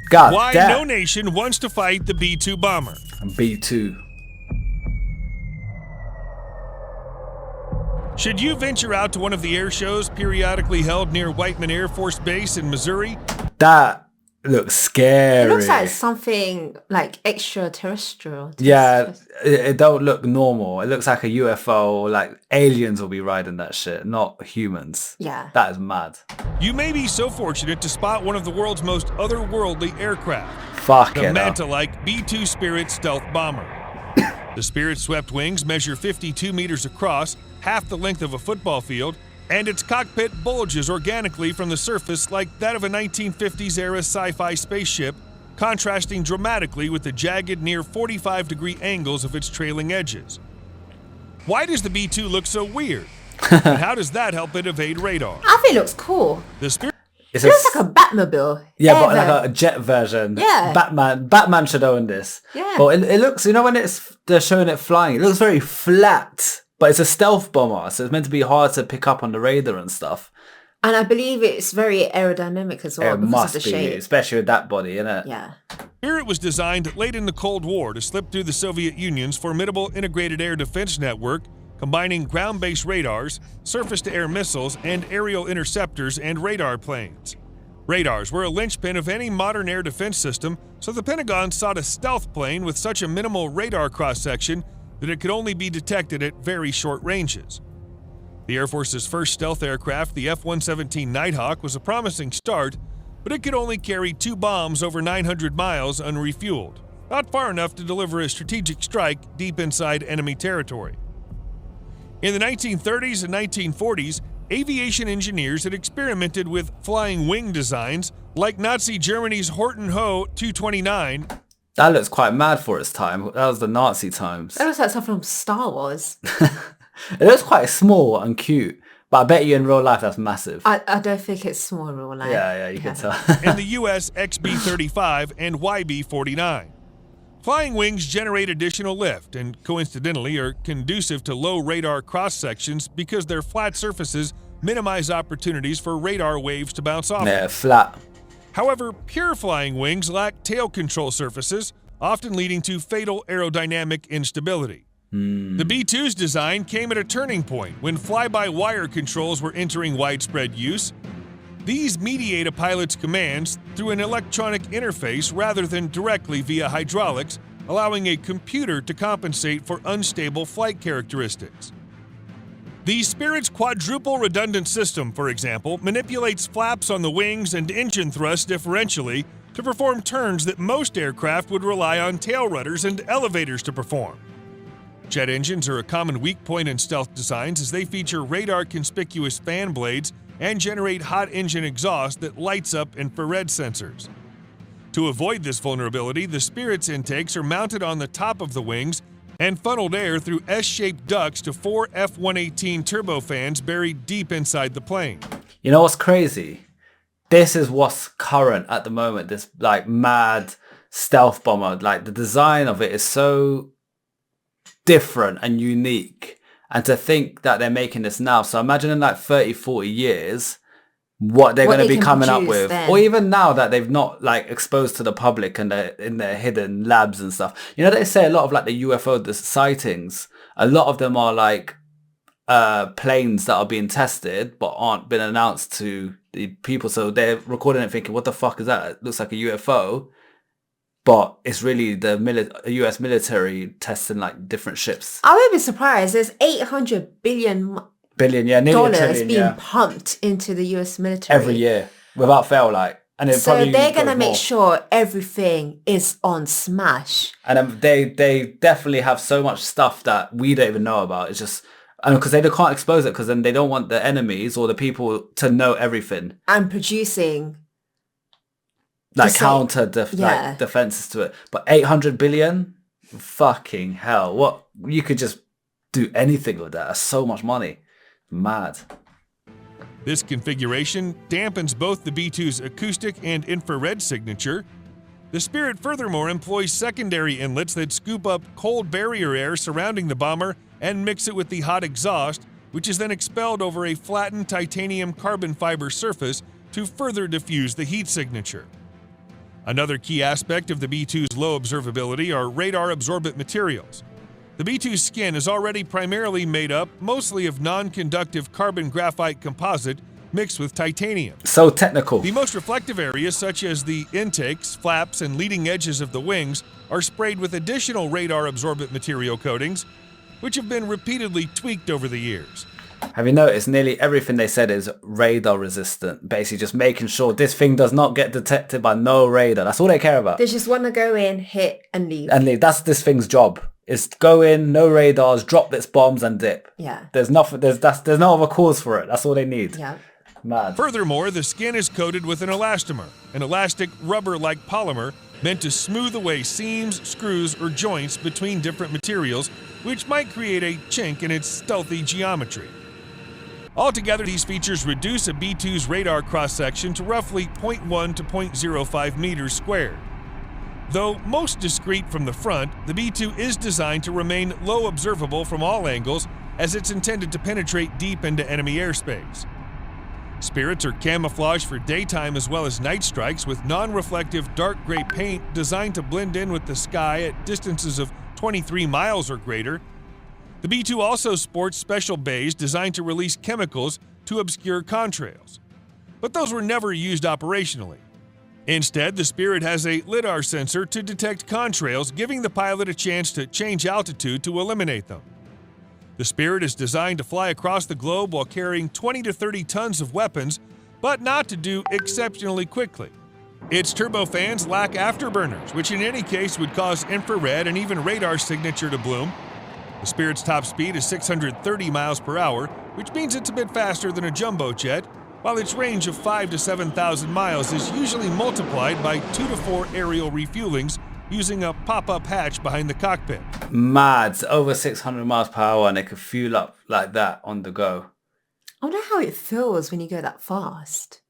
God Why damn. no nation wants to fight the B-2 bomber. B-2. Should you venture out to one of the air shows periodically held near Whiteman Air Force Base in Missouri? That looks scary. It looks like something like extraterrestrial. Yeah, it don't look normal. It looks like a UFO. Like aliens will be riding that shit, not humans. Yeah. That is mad. You may be so fortunate to spot one of the world's most otherworldly aircraft. Fuck The it. Manta-like B-2 Spirit stealth bomber. The Spirit's swept wings measure 52 meters across, half the length of a football field, and its cockpit bulges organically from the surface like that of a 1950s-era sci-fi spaceship, contrasting dramatically with the jagged, near 45-degree angles of its trailing edges. Why does the B-2 look so weird? And how does that help it evade radar? I think it looks cool. The Spirit... It looks like a Batmobile. Yeah, but like a jet version. Yeah. Batman should own this. Yeah. But it looks, you know, when they're showing it flying, it looks very flat. But it's a stealth bomber, so it's meant to be hard to pick up on the radar and stuff. And I believe it's very aerodynamic as well because of the shape. Especially with that body, innit? Yeah. Spirit was designed late in the Cold War to slip through the Soviet Union's formidable integrated air defense network, combining ground-based radars, surface-to-air missiles, and aerial interceptors and radar planes. Radars were a linchpin of any modern air defense system, so the Pentagon sought a stealth plane with such a minimal radar cross-section that it could only be detected at very short ranges. The Air Force's first stealth aircraft, the F-117 Nighthawk, was a promising start, but it could only carry 2 bombs over 900 miles unrefueled, not far enough to deliver a strategic strike deep inside enemy territory. In the 1930s and 1940s, aviation engineers had experimented with flying wing designs like Nazi Germany's Horten Ho 229. That looks quite mad for its time. That was the Nazi times. That looks like something from Star Wars. It looks quite small and cute, but I bet you in real life that's massive. I don't think it's small in real life. Yeah, you can tell. And the US XB-35 and YB-49. Flying wings generate additional lift and, coincidentally, are conducive to low radar cross-sections because their flat surfaces minimize opportunities for radar waves to bounce off. Yeah, flat. However, pure flying wings lack tail control surfaces, often leading to fatal aerodynamic instability. The B-2's design came at a turning point when fly-by-wire controls were entering widespread use. These mediate a pilot's commands through an electronic interface rather than directly via hydraulics, allowing a computer to compensate for unstable flight characteristics. The Spirit's quadruple redundant system, for example, manipulates flaps on the wings and engine thrust differentially to perform turns that most aircraft would rely on tail rudders and elevators to perform. Jet engines are a common weak point in stealth designs as they feature radar-conspicuous fan blades and generate hot engine exhaust that lights up infrared sensors. To avoid this vulnerability, the Spirit's intakes are mounted on the top of the wings and funneled air through S-shaped ducts to 4 F-118 turbofans buried deep inside the plane. You know what's crazy? This is what's current at the moment, this like mad stealth bomber. Like the design of it is so different and unique. And to think that they're making this now. So imagine in like 30, 40 years, what they're going to be coming up with. Then. Or even now that they've not like exposed to the public and they're in their hidden labs and stuff. You know, they say a lot of like the UFO the sightings, a lot of them are like planes that are being tested but aren't been announced to the people. So they're recording it thinking, what the fuck is that? It looks like a UFO. But it's really the US military testing like different ships. I would be surprised. There's $800 billion, yeah, nearly dollars $1 trillion, being yeah, pumped into the US military every year without fail, like. And it so probably they're gonna goes make more. sure everything is on smash. And they definitely have so much stuff that we don't even know about. It's just, and because they can't expose it, because then they don't want the enemies or the people to know everything. And producing Like same- like defenses to it. But 800 billion, fucking hell! What, you could just do anything with that. That's so much money. Mad. This configuration dampens both the B-2's acoustic and infrared signature. The Spirit furthermore employs secondary inlets that scoop up cold barrier air surrounding the bomber and mix it with the hot exhaust, which is then expelled over a flattened titanium carbon fiber surface to further diffuse the heat signature. Another key aspect of the B-2's low observability are radar-absorbent materials. The B-2's skin is already primarily made up mostly of non-conductive carbon graphite composite mixed with titanium. So technical. The most reflective areas, such as the intakes, flaps, and leading edges of the wings, are sprayed with additional radar-absorbent material coatings, which have been repeatedly tweaked over the years. Have you noticed nearly everything they said is radar resistant? Basically just making sure this thing does not get detected by no radar. That's all they care about. They just want to go in, hit, and leave. And leave. That's this thing's job. Is go in, no radars, drop its bombs and dip. Yeah. There's nothing. There's no other cause for it. That's all they need. Yeah. Mad. Furthermore, the skin is coated with an elastomer, an elastic rubber-like polymer meant to smooth away seams, screws, or joints between different materials, which might create a chink in its stealthy geometry. Altogether, these features reduce a B-2's radar cross-section to roughly 0.1 to 0.05 meters squared. Though most discreet from the front, the B-2 is designed to remain low observable from all angles, as it's intended to penetrate deep into enemy airspace. Spirits are camouflaged for daytime as well as night strikes with non-reflective dark gray paint designed to blend in with the sky at distances of 23 miles or greater. The B-2 also sports special bays designed to release chemicals to obscure contrails. But those were never used operationally. Instead, the Spirit has a LiDAR sensor to detect contrails, giving the pilot a chance to change altitude to eliminate them. The Spirit is designed to fly across the globe while carrying 20 to 30 tons of weapons, but not to do exceptionally quickly. Its turbofans lack afterburners, which in any case would cause infrared and even radar signature to bloom. The Spirit's top speed is 630 miles per hour, which means it's a bit faster than a jumbo jet, while its range of 5,000 to 7,000 miles is usually multiplied by 2 to 4 aerial refuelings using a pop-up hatch behind the cockpit. Mad. It's over 600 miles per hour and they could fuel up like that on the go. I wonder how it feels when you go that fast.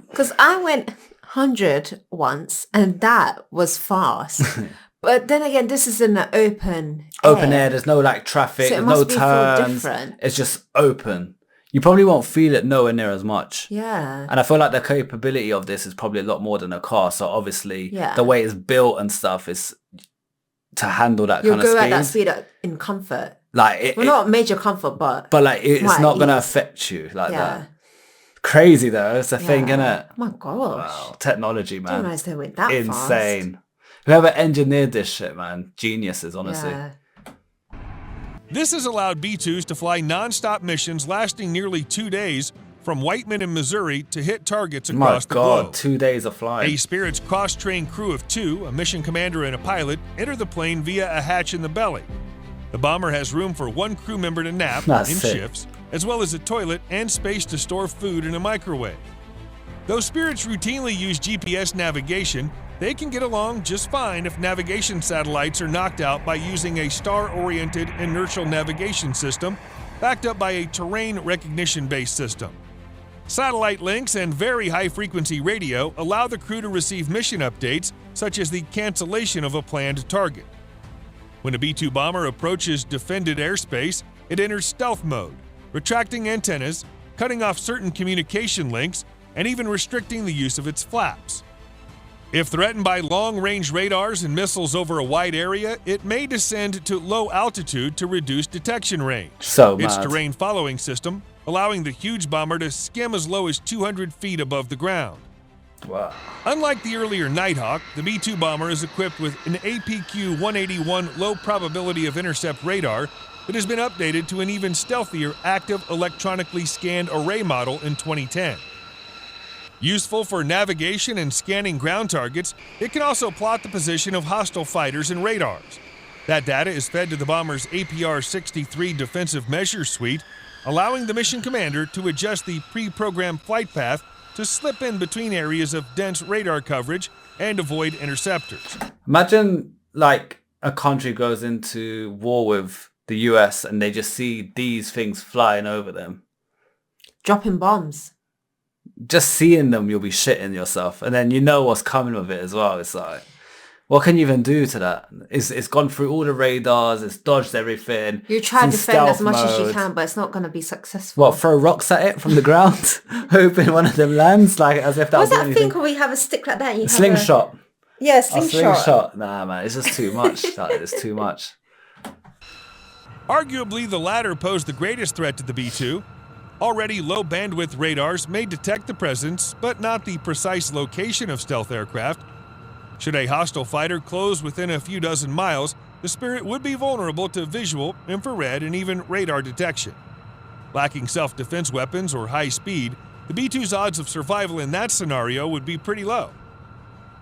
Because I went 100 once and that was fast. But then again, this is in the open air. There's no like traffic, so there's no turns. It's just open. You probably won't feel it nowhere near as much. Yeah. And I feel like the capability of this is probably a lot more than a car. So obviously the way it's built and stuff is to handle that kind of speed. You'll go at that speed in comfort. Like not major comfort, but like it's not going to affect you like that. Crazy though. It's a thing, isn't it? Oh my gosh. Wow. Technology, man. I didn't realize they went that Insane. Fast. Whoever engineered this shit, man. Geniuses, honestly. Yeah. This has allowed B-2s to fly non-stop missions lasting nearly 2 days from Whiteman in Missouri to hit targets across the globe. 2 days of flying. A Spirit's cross-trained crew of 2, a mission commander and a pilot, enter the plane via a hatch in the belly. The bomber has room for 1 crew member to nap in shifts, as well as a toilet and space to store food in a microwave. Though Spirits routinely use GPS navigation, they can get along just fine if navigation satellites are knocked out by using a star-oriented inertial navigation system backed up by a terrain recognition-based system. Satellite links and very high-frequency radio allow the crew to receive mission updates, such as the cancellation of a planned target. When a B-2 bomber approaches defended airspace, it enters stealth mode, retracting antennas, cutting off certain communication links, and even restricting the use of its flaps. If threatened by long-range radars and missiles over a wide area, it may descend to low altitude to reduce detection range. Its terrain following system, allowing the huge bomber to skim as low as 200 feet above the ground. Wow. Unlike the earlier Nighthawk, the B-2 bomber is equipped with an APQ-181 low probability of intercept radar that has been updated to an even stealthier active electronically scanned array model in 2010. Useful for navigation and scanning ground targets, it can also plot the position of hostile fighters and radars. That data is fed to the bomber's APR-63 defensive measure suite, allowing the mission commander to adjust the pre-programmed flight path to slip in between areas of dense radar coverage and avoid interceptors. Imagine like a country goes into war with the US and they just see these things flying over them. Dropping bombs. Just seeing them, you'll be shitting yourself. And then you know what's coming with it as well. It's like, What can you even do to that? It's gone through all the radars. It's dodged everything. You try to defend as much as you mode. can, but it's not going to be successful. What, throw rocks at it from the ground? Hoping one of them lands? Like, as if that What's was that anything. thing where we have a stick like that? And you Slingshot. Yeah, slingshot. Slingshot. Nah, man, it's just too much. It's too much. Arguably, the latter pose the greatest threat to the B-2. Already low bandwidth radars may detect the presence, but not the precise location of stealth aircraft. Should a hostile fighter close within a few dozen miles, the Spirit would be vulnerable to visual, infrared, and even radar detection. Lacking self-defense weapons or high speed, the B-2's odds of survival in that scenario would be pretty low.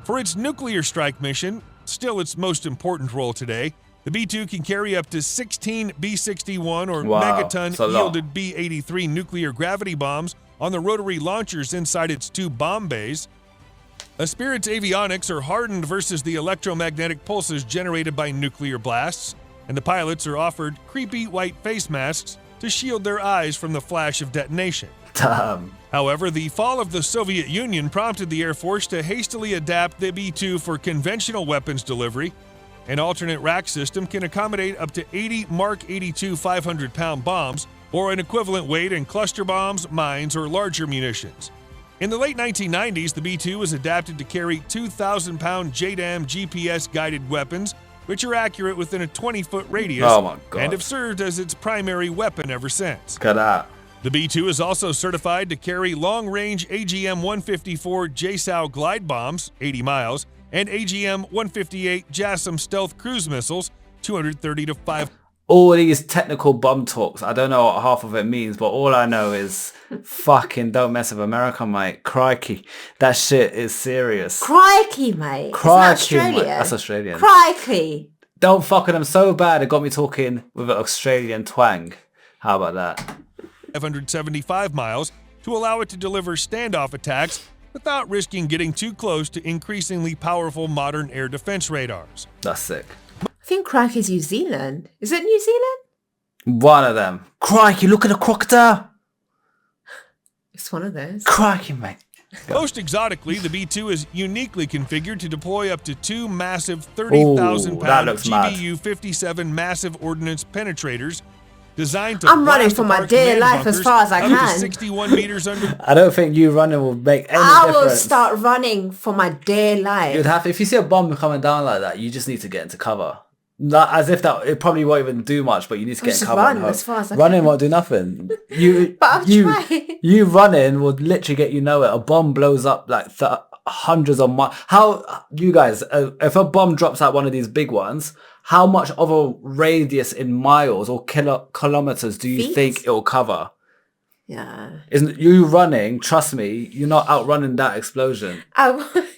For its nuclear strike mission, still its most important role today, the B-2 can carry up to 16 B-61 or megaton-yielded B-83 nuclear gravity bombs on the rotary launchers inside its 2 bomb bays. A Spirit's avionics are hardened versus the electromagnetic pulses generated by nuclear blasts, and the pilots are offered creepy white face masks to shield their eyes from the flash of detonation. Damn. However, the fall of the Soviet Union prompted the Air Force to hastily adapt the B-2 for conventional weapons delivery. An alternate rack system can accommodate up to 80 Mark 82 500-pound bombs, or an equivalent weight in cluster bombs, mines, or larger munitions. In the late 1990s, the B-2 was adapted to carry 2,000-pound JDAM GPS-guided weapons, which are accurate within a 20-foot radius, Oh my God. and have served as its primary weapon ever since. Look at that. The B-2 is also certified to carry long-range AGM-154 JSOW glide bombs, 80 miles, and AGM-158 JASSM stealth cruise missiles, 230 to 5. All these technical bum talks, I don't know what half of it means, but all I know is fucking don't mess with America, mate. Crikey. That shit is serious. Crikey, mate. Crikey, Isn't that Australian? mate. That's Australian. Crikey. Don't fuck with them so bad, it got me talking with an Australian twang. How about that? 575 miles to allow it to deliver standoff attacks without risking getting too close to increasingly powerful modern air defense radars. That's sick. I think crikey's New Zealand. Is it New Zealand? One of them. Crikey, look at the crocodile. It's one of those. Crikey, mate. Most exotically, the B-2 is uniquely configured to deploy up to 2 massive 30,000-pound that looks mad. GBU-57 massive ordnance penetrators designed to I'm running blast for my apart dear command life as bunkers far as I up to can. 61 meters under. I don't think you running will make any I difference. will start running for my dear life. You'd have, if you see a bomb coming down like that, you just need to get into cover. Not as if that it probably won't even do much, but you need to get in just cover. run and hope. as far as I Running can. won't do nothing. You, But I'm trying. you running will literally get you nowhere. A bomb blows up like hundreds of miles. How you guys? If a bomb drops out one of these big ones, how much of a radius in miles or kilometers do you Feet? think it will cover? Yeah. Isn't you running? Trust me, you're not outrunning that explosion.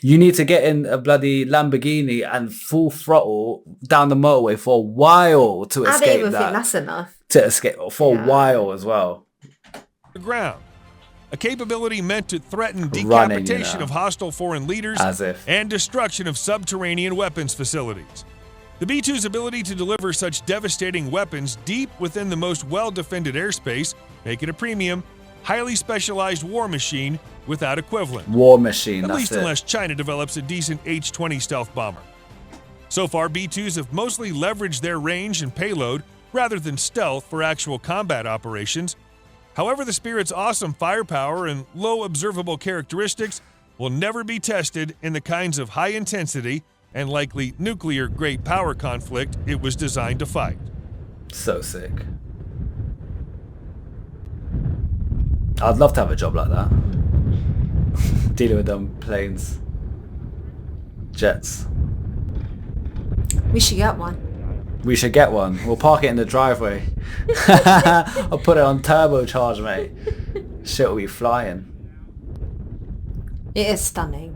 You need to get in a bloody Lamborghini and full throttle down the motorway for a while to I don't escape even that. think that's enough. To escape for a while as well. The ground. A capability meant to threaten Running, decapitation you know. of hostile foreign leaders As if. and destruction of subterranean weapons facilities. The B-2's ability to deliver such devastating weapons deep within the most well-defended airspace make it a premium, highly specialized war machine without equivalent. War machine, At that's least it. unless China develops a decent H-20 stealth bomber. So far, B-2s have mostly leveraged their range and payload rather than stealth for actual combat operations. However, the Spirit's awesome firepower and low observable characteristics will never be tested in the kinds of high-intensity and likely nuclear-grade power conflict it was designed to fight. So sick. I'd love to have a job like that. Dealing with them planes. Jets. We should get one. We should get one. We'll park it in the driveway. I'll put it on turbocharge, mate. Shit will be flying. It is stunning.